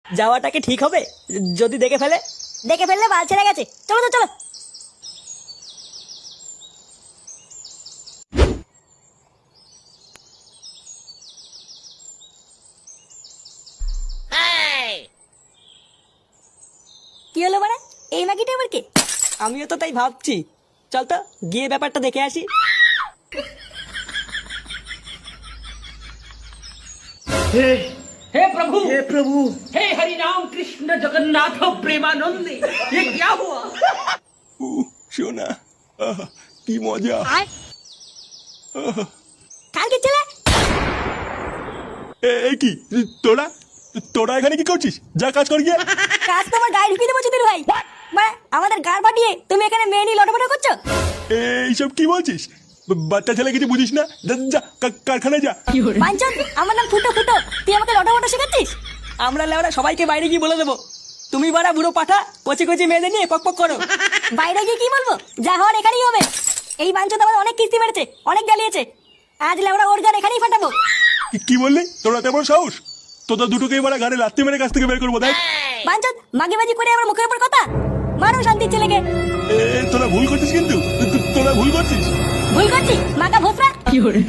যাওয়াটা কি ঠিক হবে? যদি দেখে ফেলে? দেখে ফেললে বাল ছেড়ে গেছে, চলো তো চলো। কি হলো মানে? এই মাগিটা আবার কে? আমিও তো তাই ভাবছি। চল তো গিয়ে ব্যাপারটা দেখে আসি। हे प्रभु, हे प्रभु, हे हरि राम कृष्ण जगन्नाथ प्रेमानंद, ये क्या हुआ? শোনা কি মজা। কালকে ছেলে এই কি তোরা তোরা এখানে কি করছিস? যা কাজ কর গিয়ে। কাজ তোমার গায়ে ঢুকিয়ে দেবো চুদির ভাই। মানে আমাদের গাড় পাঠিয়ে তুমি এখানে মেয়ে নিয়ে লটপট করছো? এইসব কি বলছিস? বাচ্চা ছেলে কিছু বুঝিস না? যা যা কারখানায় যা। বাঞ্চন, আমার নাম ফুটো ফুটো, তুই আমাকে লটপট শেখাচ্ছিস? আমরা লেওরা সবাইকে বাইরে গিয়ে বলে দেবো তুমি বাড়া বুড়ো পাঠা কচি কচি মেয়েদের নিয়ে পক পক করো। বাইরে গিয়ে কি বলবো? যা হওয়ার এখানেই হবে। এই বাঞ্চন আমাদের অনেক কিস্তি মেরেছে, অনেক গালিয়েছে। আজ লেওরা ওর গান এখানেই ফাটাবো। কি বললি? তোরা তেমন সাহস? তোদের দুটোকে এবার গাড়ি লাত্তি মেরে কাছ থেকে বের করবো। দেখ বাঞ্চন, মাগিবাজি করে আমার মুখের উপর কথা। মারো শান্তির ছেলেকে। তোরা ভুল করছিস, কিন্তু তোরা ভুল করছিস। ভুল করছি মাকা ভোসরা। কি হলো?